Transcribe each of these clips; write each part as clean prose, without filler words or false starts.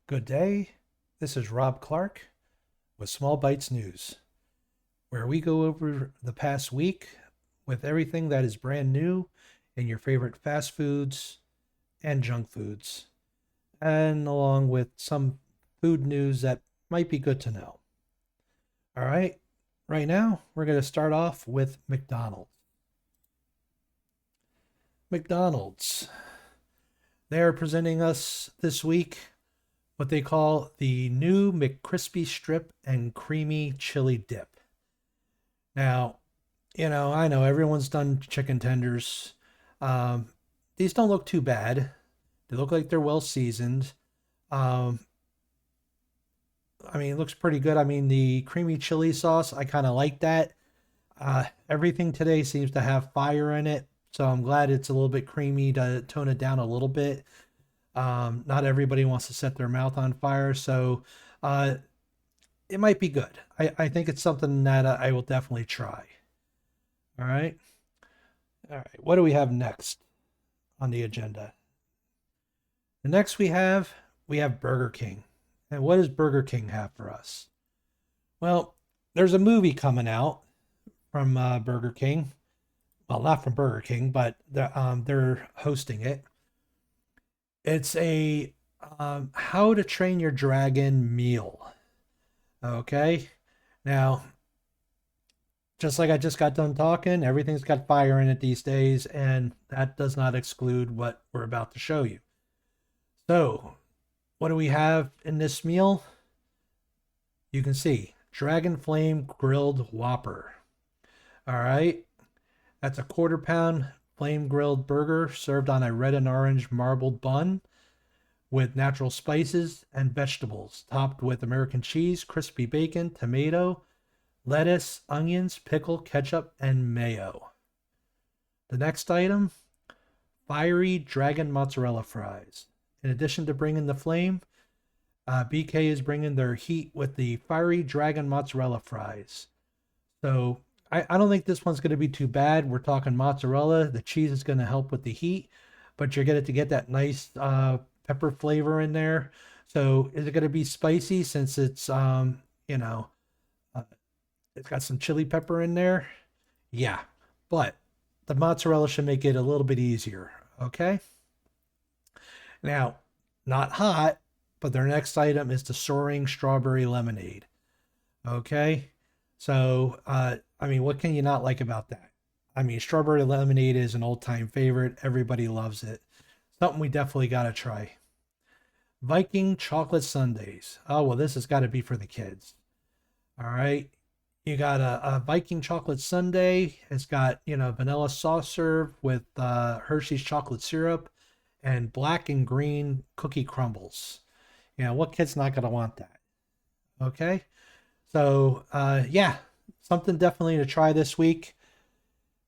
Good day. This is Rob Clark with Small Bites News, where we go over the past week with everything that is brand new in your favorite fast foods and junk foods, and along with some food news that might be good to know. All right, right now we're going to start off with McDonald's. McDonald's. They are presenting us this week what they call the new McCrispy Strip and Creamy Chili Dip. Now, I know everyone's done chicken tenders. Um, these don't look too bad. They look like they're well seasoned. Um, it looks pretty good. The creamy chili sauce, I kind of like that. Everything today seems to have fire in it, so I'm glad it's a little bit creamy to tone it down a little bit. Not everybody wants to set their mouth on fire, so uh, it might be good. I think it's something that I will definitely try. All right. All right. What do we have next on the agenda? The next we have Burger King. And what does Burger King have for us? Well, there's a movie coming out from Burger King. Well, not from Burger King, but they're hosting it. It's a How to Train Your Dragon meal. Okay. Now, just like I just got done talking, everything's got fire in it these days, and that does not exclude what we're about to show you. So, what do we have in this meal? You can see Dragon Flame Grilled Whopper. All right. That's a quarter pound flame grilled burger served on a red and orange marbled bun with natural spices and vegetables, topped with American cheese, crispy bacon, tomato, lettuce, onions, pickle, ketchup, and mayo. The next item, fiery dragon mozzarella fries. In addition to bringing the flame, BK is bringing their heat with the fiery dragon mozzarella fries. So I don't think this one's going to be too bad. We're talking mozzarella. The cheese is going to help with the heat, but you're going to get that nice pepper flavor in there. So is it going to be spicy since uh, it's got some chili pepper in there? Yeah, but the mozzarella should make it a little bit easier. Okay. Now, not hot, but their next item is the soaring strawberry lemonade. Okay. So, what can you not like about that? Strawberry lemonade is an old time favorite. Everybody loves it. Something we definitely got to try. Viking chocolate sundaes. Oh, well, this has got to be for the kids. All right. You got a Viking chocolate sundae. It's got, vanilla soft serve with Hershey's chocolate syrup and black and green cookie crumbles. What kid's not going to want that? Okay. So, yeah, something definitely to try this week.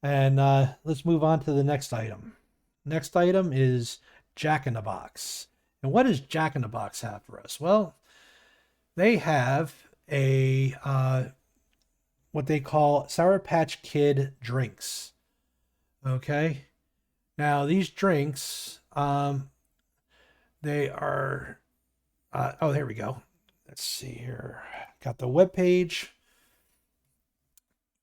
And let's move on to the next item. Next item is Jack in the Box. And what does Jack in the Box have for us? Well, they have a what they call Sour Patch Kid drinks. Okay. Now these drinks, they are. Oh, there we go. Let's see here. Got the web page.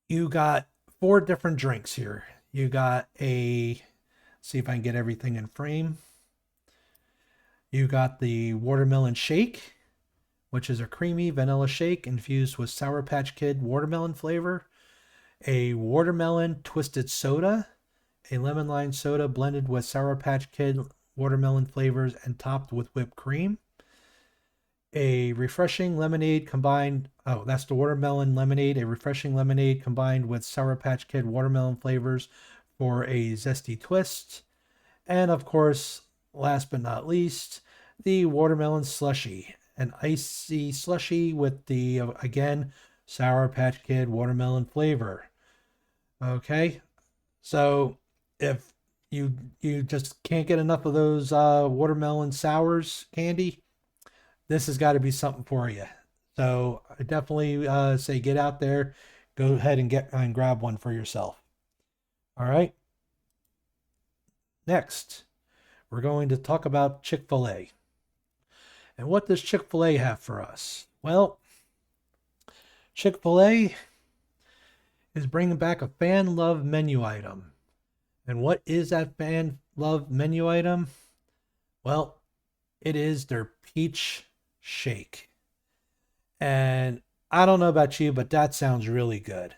You got four different drinks here. You got see if I can get everything in frame. You got the watermelon shake, which is a creamy vanilla shake infused with Sour Patch Kid watermelon flavor. A watermelon twisted soda, a lemon lime soda blended with Sour Patch Kid watermelon flavors and topped with whipped cream. A refreshing lemonade combined. Oh, that's the watermelon lemonade. A refreshing lemonade combined with Sour Patch Kid watermelon flavors for a zesty twist. And of course, last but not least, the watermelon slushy, an icy slushy with the again Sour Patch Kid watermelon flavor. Okay, so if you just can't get enough of those watermelon sours candy, this has got to be something for you. So I definitely say get out there, go ahead and get and grab one for yourself. All right. Next, we're going to talk about Chick-fil-A. And what does Chick-fil-A have for us? Well, Chick-fil-A is bringing back a fan love menu item. And what is that fan love menu item? Well, it is their peach shake. And I don't know about you, but that sounds really good.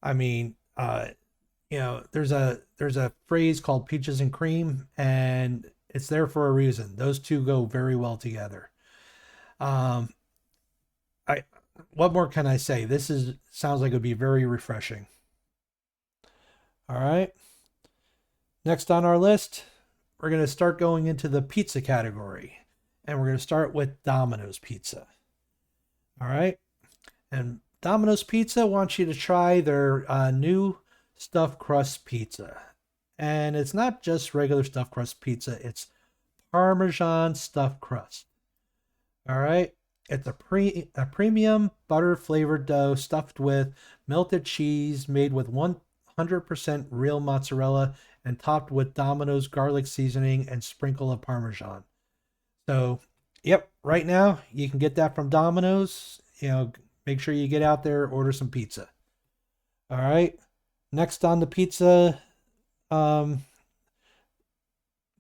I mean, there's a phrase called peaches and cream, and it's there for a reason. Those two go very well together. Um, I what more can I say? This is sounds like it would be very refreshing. All right. Next on our list, we're going to start going into the pizza category, and we're going to start with Domino's Pizza. All right. And Domino's Pizza wants you to try their new stuffed crust pizza. And it's not just regular stuffed crust pizza, it's Parmesan stuffed crust. All right. It's a premium butter flavored dough stuffed with melted cheese made with 100% real mozzarella and topped with Domino's garlic seasoning and sprinkle of Parmesan. So, yep, right now you can get that from Domino's. Make sure you get out there, order some pizza. All right. Next on the pizza um,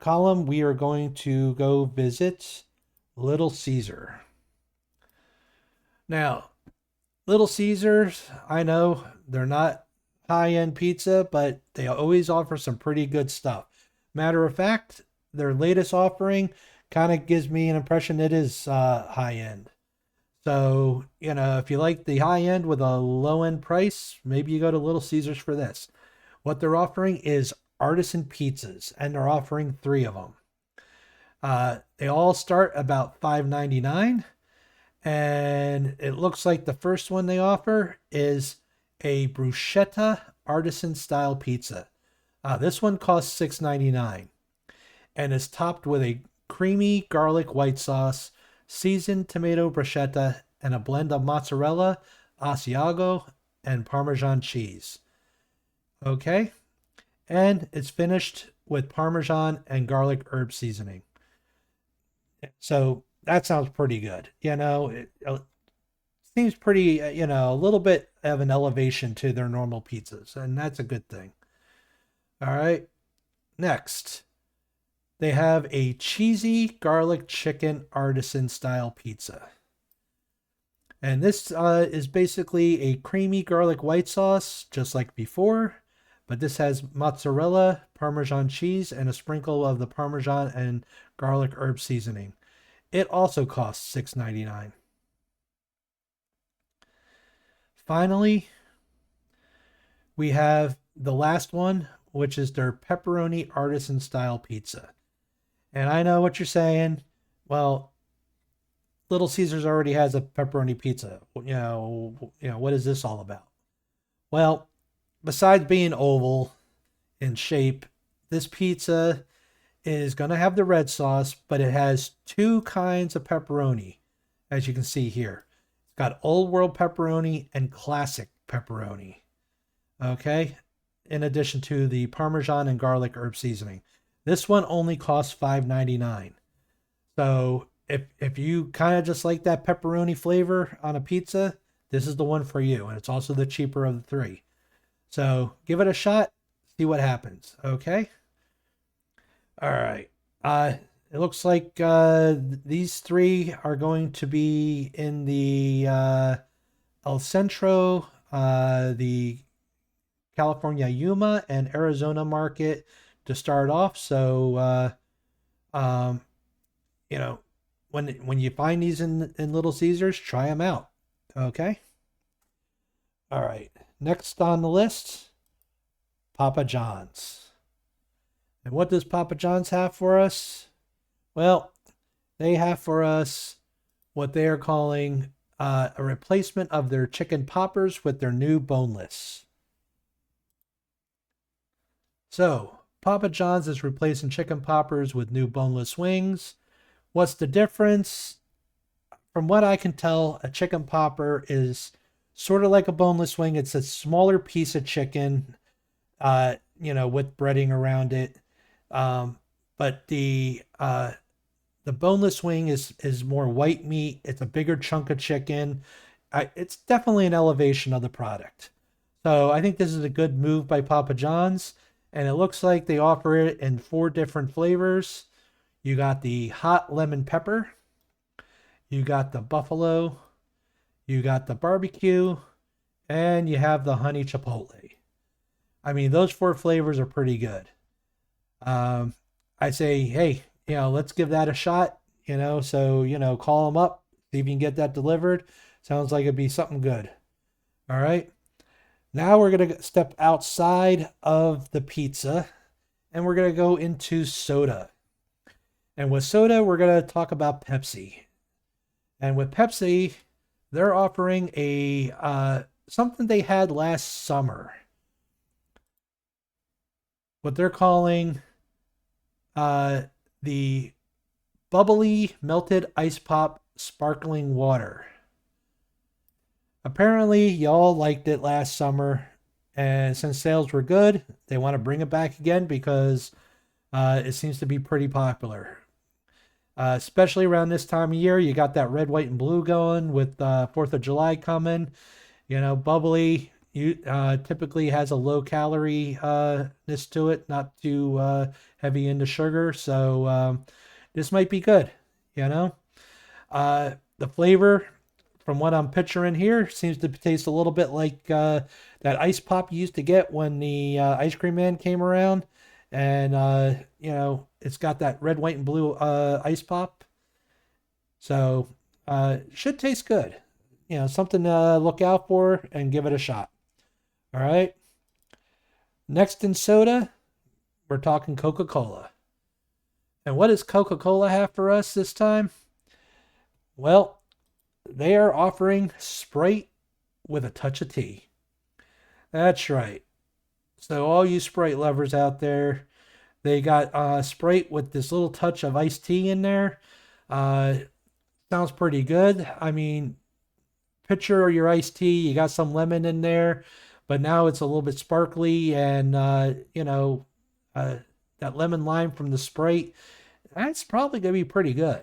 column, we are going to go visit Little Caesar. Now, Little Caesars, I know they're not high-end pizza, but they always offer some pretty good stuff. Matter of fact, their latest offering kind of gives me an impression it is high-end. So, if you like the high end with a low end price, maybe you go to Little Caesars for this. What they're offering is artisan pizzas, and they're offering 3 of them. They all start about $5.99, and it looks like the first one they offer is a bruschetta artisan style pizza. This one costs $6.99 and is topped with a creamy garlic white sauce, seasoned tomato bruschetta, and a blend of mozzarella, Asiago, and Parmesan cheese. Okay? And it's finished with Parmesan and garlic herb seasoning. So that sounds pretty good. It seems pretty, a little bit of an elevation to their normal pizzas, and that's a good thing. All right. Next, they have a cheesy garlic chicken artisan style pizza. And this is basically a creamy garlic white sauce, just like before, but this has mozzarella, Parmesan cheese, and a sprinkle of the Parmesan and garlic herb seasoning. It also costs $6.99. Finally, we have the last one, which is their pepperoni artisan style pizza. And I know what you're saying. Well, Little Caesars already has a pepperoni pizza. What is this all about? Well, besides being oval in shape, this pizza is going to have the red sauce, but it has 2 kinds of pepperoni, as you can see here. It's got Old World pepperoni and classic pepperoni. Okay? In addition to the Parmesan and garlic herb seasoning. This one only costs $5.99. So if you kind of just like that pepperoni flavor on a pizza, this is the one for you. And it's also the cheaper of the 3. So give it a shot, see what happens. Okay? All right. It looks like these 3 are going to be in the El Centro, the California Yuma, and Arizona market to start off. So, when you find these in Little Caesars, try them out. Okay. All right. Next on the list, Papa John's. And what does Papa John's have for us? Well, they have for us what they are calling a replacement of their chicken poppers with their new boneless. So, Papa John's is replacing chicken poppers with new boneless wings. What's the difference? From what I can tell, a chicken popper is sort of like a boneless wing. It's a smaller piece of chicken, with breading around it. But the The boneless wing is more white meat. It's a bigger chunk of chicken. It's definitely an elevation of the product. So I think this is a good move by Papa John's, and it looks like they offer it in 4 different flavors. You got the hot lemon pepper, you got the buffalo, you got the barbecue, and you have the honey chipotle. I mean, those 4 flavors are pretty good. Um, I say, hey, let's give that a shot. So call them up, see if you can get that delivered. Sounds like it'd be something good. All right. Now we're gonna step outside of the pizza, and we're gonna go into soda. And with soda, we're gonna talk about Pepsi. And with Pepsi, they're offering a something they had last summer. What they're calling uh, the bubbly melted ice pop sparkling water. Apparently, y'all liked it last summer, and since sales were good, they want to bring it back again because it seems to be pretty popular. Especially around this time of year, you got that red, white, and blue going with 4th of July coming. Bubbly typically has a low calorie ness to it, not too heavy into sugar. So this might be good. The flavor, from what I'm picturing here, seems to taste a little bit like that ice pop you used to get when the ice cream man came around. And, it's got that red, white, and blue ice pop. So, should taste good. Something to look out for and give it a shot. All right. Next in soda, we're talking Coca-Cola. And what does Coca-Cola have for us this time? Well, they are offering Sprite with a touch of tea. That's right. So all you Sprite lovers out there, they got Sprite with this little touch of iced tea in there. Uh, Sounds pretty good. I mean, picture your iced tea. You got some lemon in there, but now it's a little bit sparkly, and that lemon lime from the Sprite. That's probably gonna be pretty good.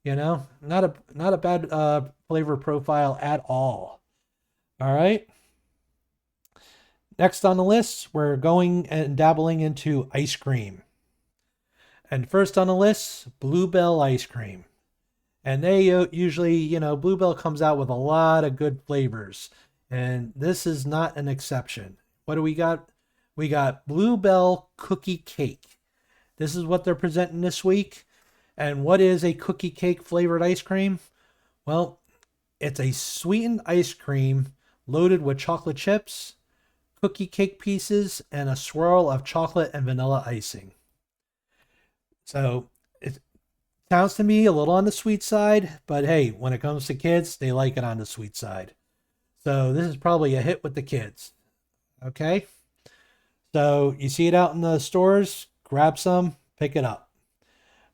Not a bad flavor profile at all. All right. Next on the list, we're going and dabbling into ice cream. And first on the list, Bluebell ice cream. And they usually, Bluebell comes out with a lot of good flavors. And this is not an exception. What do we got? We got Bluebell cookie cake. This is what they're presenting this week. And what is a cookie cake flavored ice cream? Well, it's a sweetened ice cream loaded with chocolate chips, cookie cake pieces, and a swirl of chocolate and vanilla icing. So it sounds to me a little on the sweet side, but hey, when it comes to kids, they like it on the sweet side. So this is probably a hit with the kids. Okay? So you see it out in the stores, grab some, pick it up.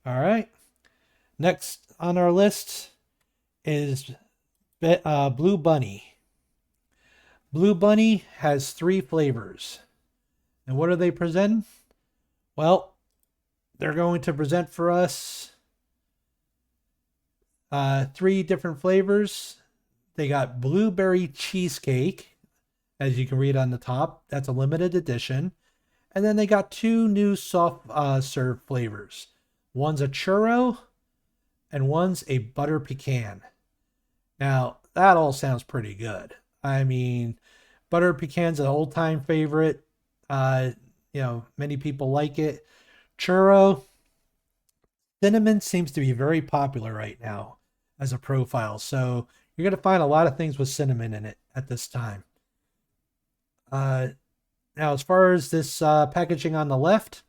All right. Next on our list is Blue Bunny. Blue Bunny has 3 flavors. And what are they presenting? Well, they're going to present for us 3 different flavors. They got blueberry cheesecake, as you can read on the top. That's a limited edition. And then they got 2 new soft serve flavors. One's a churro and one's a butter pecan. Now, that all sounds pretty good. I mean, butter pecan's an old-time favorite. Many people like it. Churro, cinnamon seems to be very popular right now as a profile. So you're going to find a lot of things with cinnamon in it at this time. Now, as far as this packaging on the left,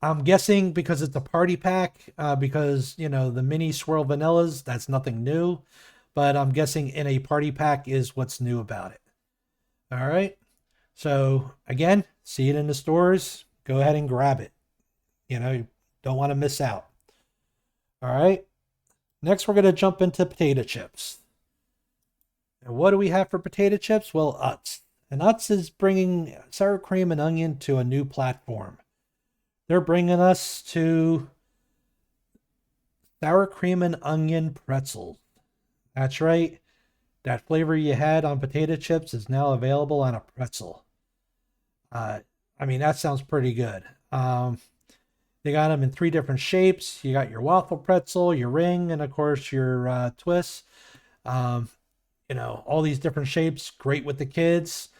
I'm guessing because it's a party pack, because, the mini swirl vanillas, that's nothing new. But I'm guessing in a party pack is what's new about it. All right. So, again, see it in the stores. Go ahead and grab it. You don't want to miss out. All right. Next, we're going to jump into potato chips. And what do we have for potato chips? Well, Utz. And Utz is bringing sour cream and onion to a new platform. They're bringing us to Sour cream and onion pretzels. That's right. That flavor you had on potato chips is now available on a pretzel. Uh, I mean, that sounds pretty good. They got them in three different shapes. You got your waffle pretzel, your ring, and of course your twist. Um, all these different shapes, great with the kids.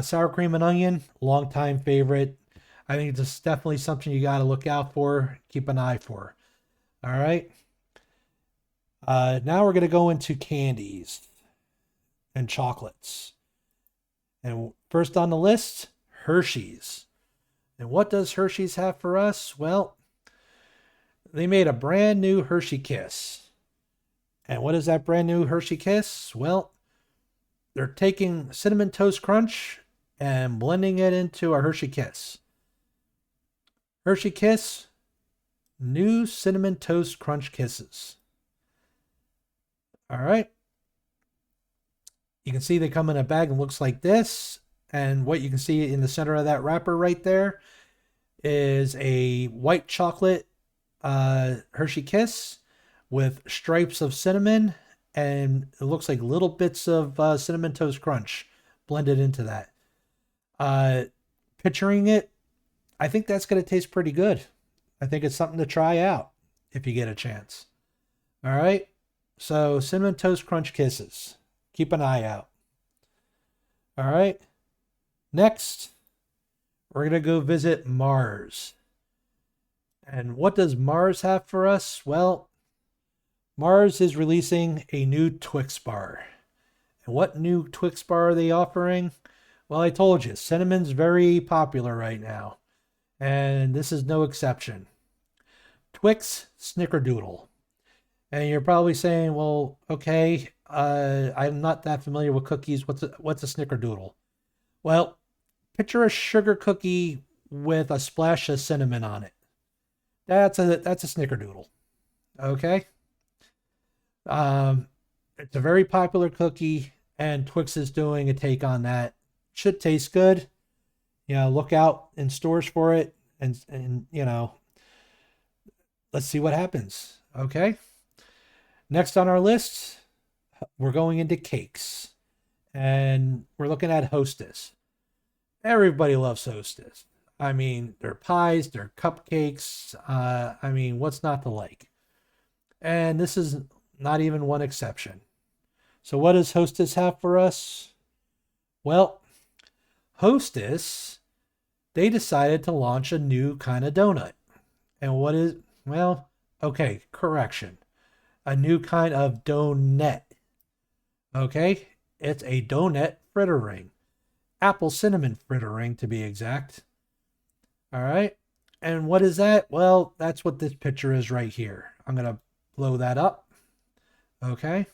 Sour cream and onion, long time favorite. I think it's definitely something you got to look out for, keep an eye for. All right. Now we're going to go into candies and chocolates. And first on the list, Hershey's. And what does Hershey's have for us? Well, they made a brand new Hershey Kiss. And what is that brand new Hershey Kiss? Well, they're taking Cinnamon Toast Crunch and blending it into a Hershey Kiss. Hershey Kiss, new Cinnamon Toast Crunch Kisses. All right. You can see they come in a bag and looks like this. And what you can see in the center of that wrapper right there is a white chocolate Hershey Kiss with stripes of cinnamon, and it looks like little bits of Cinnamon Toast Crunch blended into that. Picturing it, I think that's going to taste pretty good. I think it's something to try out if you get a chance. All right. So Cinnamon Toast Crunch Kisses. Keep an eye out. All right. Next, we're going to go visit Mars. And what does Mars have for us? Well, Mars is releasing a new Twix bar. And what new Twix bar are they offering? Well, I told you, cinnamon's very popular right now. And this is no exception. Twix Snickerdoodle. And you're probably saying, well, okay, I'm not that familiar with cookies. What's a Snickerdoodle? Well, picture a sugar cookie with a splash of cinnamon on it. That's a Snickerdoodle. Okay. It's a very popular cookie, and Twix is doing a take on that. Should taste good. Look out in stores for it, and let's see what happens. Okay. Next on our list, we're going into cakes, and we're looking at Hostess. Everybody loves Hostess. I mean, they're pies, they're cupcakes. I mean, what's not to like? And this is not even one exception. So what does Hostess have for us? Well, Hostess, they decided to launch a new kind of donut. And what is, well, okay, correction. A new kind of donut. Okay? It's a donut fritter ring. Apple cinnamon fritter ring, to be exact. All right. And what is that? Well, that's what this picture is right here. I'm going to blow that up. Okay.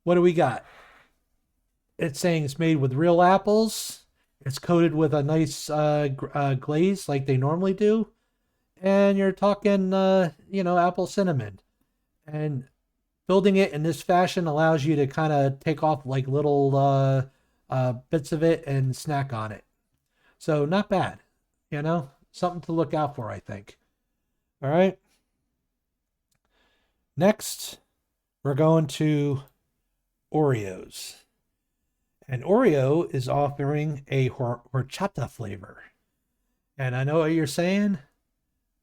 What do we got? It's saying it's made with real apples. It's coated with a nice glaze like they normally do. And you're talking, apple cinnamon. And building it in this fashion allows you to kind of take off like little bits of it and snack on it. So not bad. Something to look out for, I think. All right. Next, we're going to Oreos. And Oreo is offering a horchata flavor. And I know what you're saying.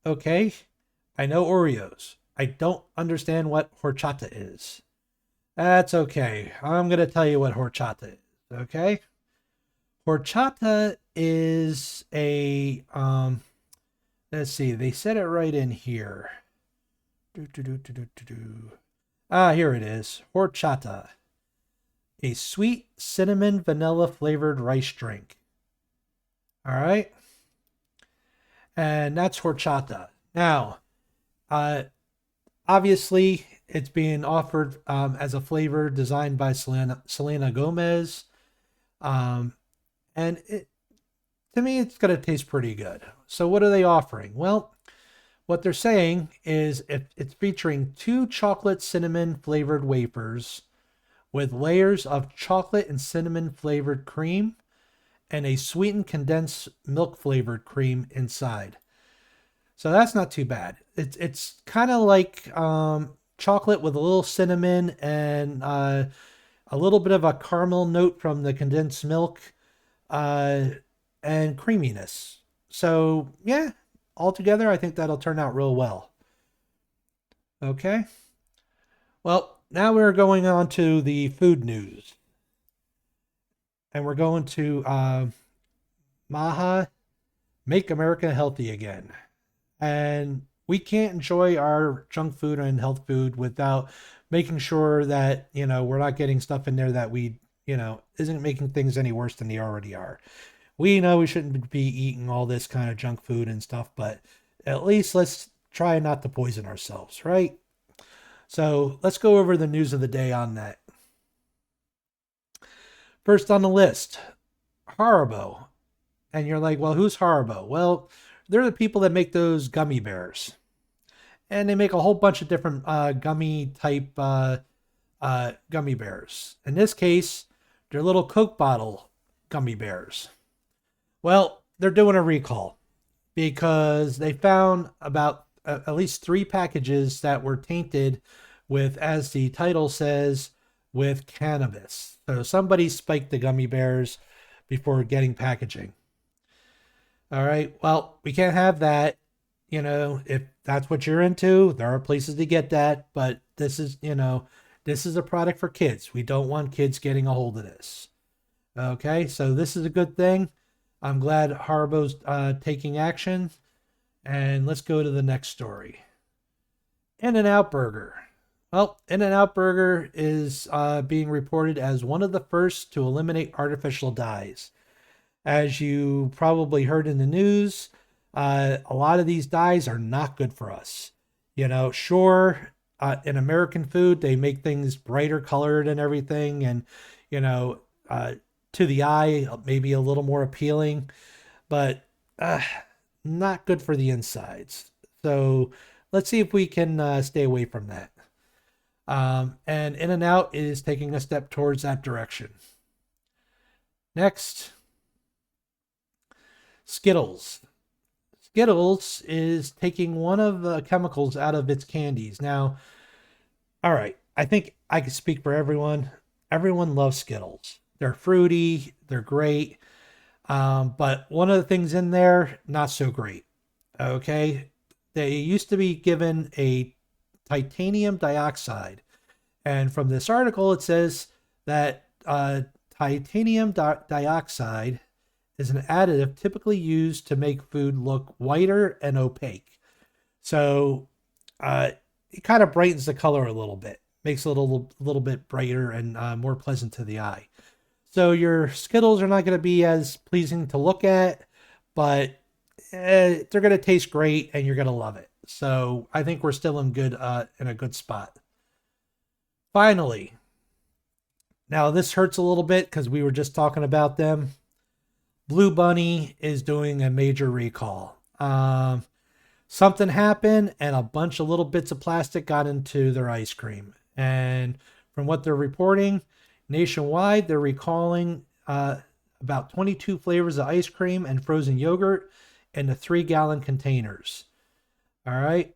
Okay, I know Oreos. I don't understand what horchata is. That's okay. I'm going to tell you what horchata is. Okay? Horchata is a, let's see, they said it right in here. Here it is. Horchata. A sweet cinnamon vanilla flavored rice drink. All right? And that's horchata. Now, obviously, it's being offered as a flavor designed by Selena Gomez. And to me, it's going to taste pretty good. So what are they offering? Well, what they're saying is it's featuring 2 chocolate cinnamon flavored wafers with layers of chocolate and cinnamon flavored cream and a sweetened condensed milk flavored cream inside. So that's not too bad. It's kind of like chocolate with a little cinnamon and a little bit of a caramel note from the condensed milk uh, and creaminess. So yeah, altogether, I think that'll turn out real well. Okay. Well, now we're going on to the food news, and we're going to Maha Make America Healthy Again. And we can't enjoy our junk food and health food without making sure that, we're not getting stuff in there that we, isn't making things any worse than they already are. We know we shouldn't be eating all this kind of junk food and stuff, but at least let's try not to poison ourselves, right? So let's go over the news of the day on that. First on the list, Haribo. And you're like, well, who's Haribo? Well, they're the people that make those gummy bears. And they make a whole bunch of different gummy type gummy bears. In this case, they're little Coke bottle gummy bears. Well, they're doing a recall because they found about at least 3 packages that were tainted with, as the title says, with cannabis. So somebody spiked the gummy bears before getting packaging. All right. Well, we can't have that. If that's what you're into, there are places to get that. But this is a product for kids. We don't want kids getting a hold of this. Okay. So this is a good thing. I'm glad Haribo's taking action. And let's go to the next story. In-N-Out Burger. Well, In-N-Out Burger is being reported as one of the first to eliminate artificial dyes. As you probably heard in the news, a lot of these dyes are not good for us. Sure, in American food, they make things brighter colored and everything, and, to the eye, maybe a little more appealing, but not good for the insides. So let's see if we can stay away from that. And In-N-Out is taking a step towards that direction. Next, Skittles. Skittles is taking one of the chemicals out of its candies. Now, all right, I think I can speak for everyone. Everyone loves Skittles. They're fruity, they're great. But one of the things in there, not so great. Okay. They used to be given a titanium dioxide. And from this article, it says that titanium dioxide is an additive typically used to make food look whiter and opaque. So it kind of brightens the color a little bit, makes it a little bit brighter and more pleasant to the eye. So your Skittles are not going to be as pleasing to look at, but they're going to taste great and you're going to love it. So I think we're still in a good spot. Finally, now this hurts a little bit because we were just talking about them. Blue Bunny is doing a major recall. Something happened and a bunch of little bits of plastic got into their ice cream. And from what they're reporting, nationwide, they're recalling about 22 flavors of ice cream and frozen yogurt in the 3-gallon containers. All right.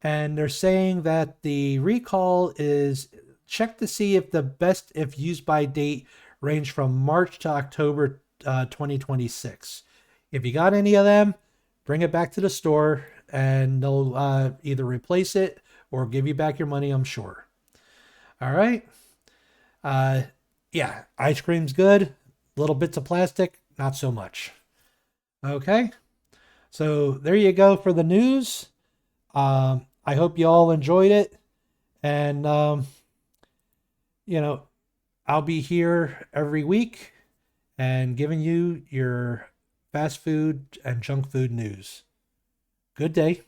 And they're saying that the recall is check to see if the best if used by date range from March to October 2026. If you got any of them, bring it back to the store and they'll either replace it or give you back your money, I'm sure. All right. Yeah, ice cream's good. Little bits of plastic, not so much. Okay. So there you go for the news. I hope you all enjoyed it. And, I'll be here every week and giving you your fast food and junk food news. Good day.